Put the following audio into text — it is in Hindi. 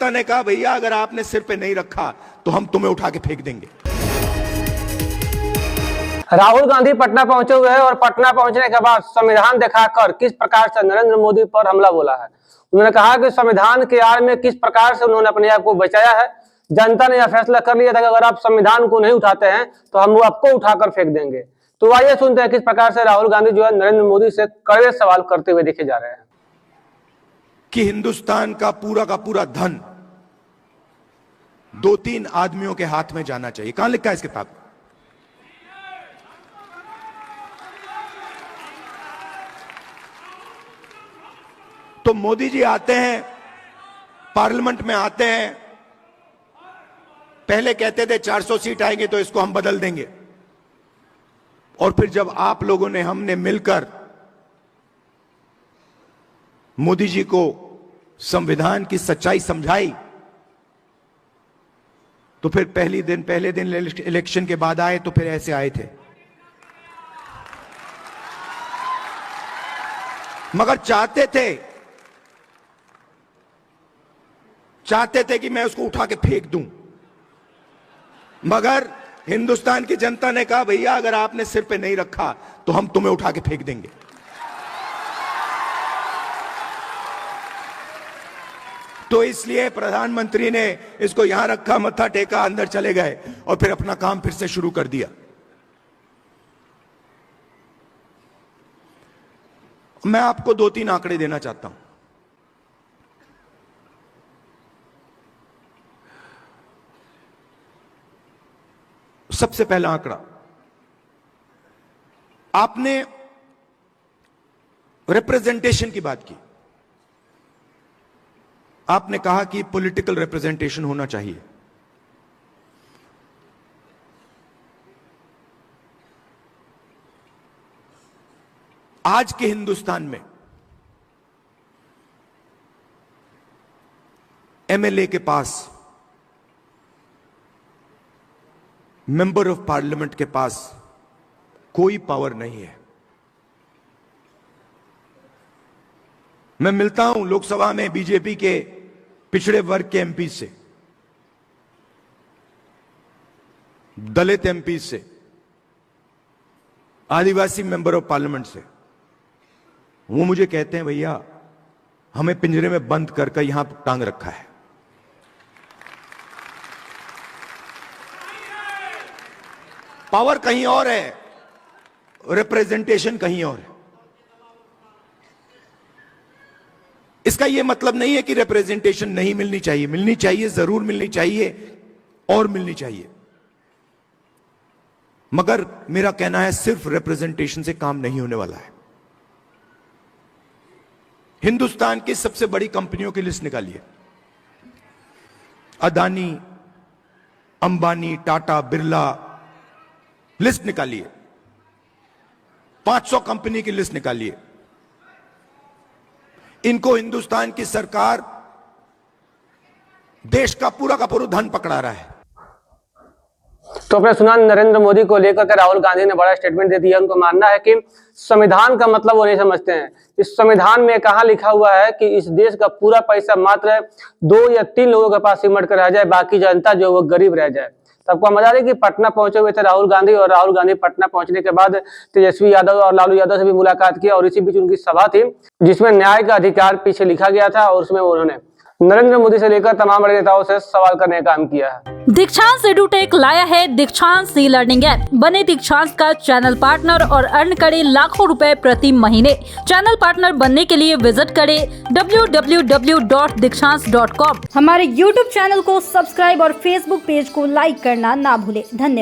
जनता ने कहा भैया अगर आपने सिर पे नहीं रखा तो हम तुम्हें उठा के फेंक देंगे। राहुल गांधी पटना पहुंचे हुए हैं और पटना पहुंचने के बाद संविधान दिखाकर किस प्रकार से नरेंद्र मोदी पर हमला बोला है। उन्होंने कहा कि संविधान के आड़ में किस प्रकार से उन्होंने अपने आप को बचाया है। जनता ने यह फैसला कर लिया था कि अगर आप संविधान को नहीं उठाते हैं तो हम आपको उठाकर फेंक देंगे। तो आइए सुनते हैं किस प्रकार से राहुल गांधी जो है नरेंद्र मोदी से कड़वे सवाल करते हुए देखे जा रहे हैं। कि हिंदुस्तान का पूरा धन 2-3 आदमियों के हाथ में जाना चाहिए। कहां लिखा है इस किताब में? तो मोदी जी आते हैं, पार्लियामेंट में आते हैं, पहले कहते थे 400 सीट आएंगे तो इसको हम बदल देंगे, और फिर जब आप लोगों ने हमने मिलकर मोदी जी को संविधान की सच्चाई समझाई तो फिर पहले दिन इलेक्शन के बाद आए तो फिर ऐसे आए थे। मगर चाहते थे कि मैं उसको उठा के फेंक दूं, मगर हिंदुस्तान की जनता ने कहा भैया अगर आपने सिर पे नहीं रखा तो हम तुम्हें उठा के फेंक देंगे। तो इसलिए प्रधानमंत्री ने इसको यहां रखा, मत्था टेका, अंदर चले गए और फिर अपना काम फिर से शुरू कर दिया। मैं आपको 2-3 आंकड़े देना चाहता हूं। सबसे पहला आंकड़ा, आपने रिप्रेजेंटेशन की बात की। आपने कहा कि पॉलिटिकल रिप्रेजेंटेशन होना चाहिए। आज के हिंदुस्तान में एमएलए के पास, मेंबर ऑफ पार्लियामेंट के पास कोई पावर नहीं है। मैं मिलता हूं लोकसभा में बीजेपी के पिछड़े वर्ग के एमपी से, दलित एमपी से, आदिवासी मेंबर ऑफ पार्लियामेंट से। वो मुझे कहते हैं भैया हमें पिंजरे में बंद करके यहां टांग रखा है। पावर कहीं और है, रिप्रेजेंटेशन कहीं और है। इसका यह मतलब नहीं है कि रिप्रेजेंटेशन नहीं मिलनी चाहिए, मिलनी चाहिए, जरूर मिलनी चाहिए और मिलनी चाहिए, मगर मेरा कहना है सिर्फ रिप्रेजेंटेशन से काम नहीं होने वाला है। हिंदुस्तान की सबसे बड़ी कंपनियों की लिस्ट निकालिए, अदानी, अंबानी, टाटा, बिरला, लिस्ट निकालिए। 500 कंपनी की लिस्ट निकालिए। इनको हिंदुस्तान की सरकार देश का पूरा धन पकड़ा रहा है। तो आपने सुना नरेंद्र मोदी को लेकर के राहुल गांधी ने बड़ा स्टेटमेंट दे दिया। उनको मानना है कि संविधान का मतलब वो नहीं समझते हैं। इस संविधान में कहां लिखा हुआ है कि इस देश का पूरा पैसा मात्र 2 या 3 लोगों के पास सिमट कर रह जाए, बाकी जनता जो वो गरीब रह जाए। तो आपको मजा आ रही कि पटना पहुंचे हुए थे राहुल गांधी, और राहुल गांधी पटना पहुंचने के बाद तेजस्वी यादव और लालू यादव से भी मुलाकात की, और इसी बीच उनकी सभा थी जिसमें न्याय का अधिकार पीछे लिखा गया था, और उसमें उन्होंने नरेंद्र मोदी से लेकर तमाम बड़े नेताओं से सवाल करने का काम किया है। दीक्षांत एडुटेक लाया है दीक्षांत ई लर्निंग ऐप। बने दीक्षांत का चैनल पार्टनर और अर्न करें लाखों रुपए प्रति महीने। चैनल पार्टनर बनने के लिए विजिट करें www.dikshans.com। हमारे YouTube चैनल को सब्सक्राइब और Facebook पेज को लाइक करना ना भूलें। धन्यवाद।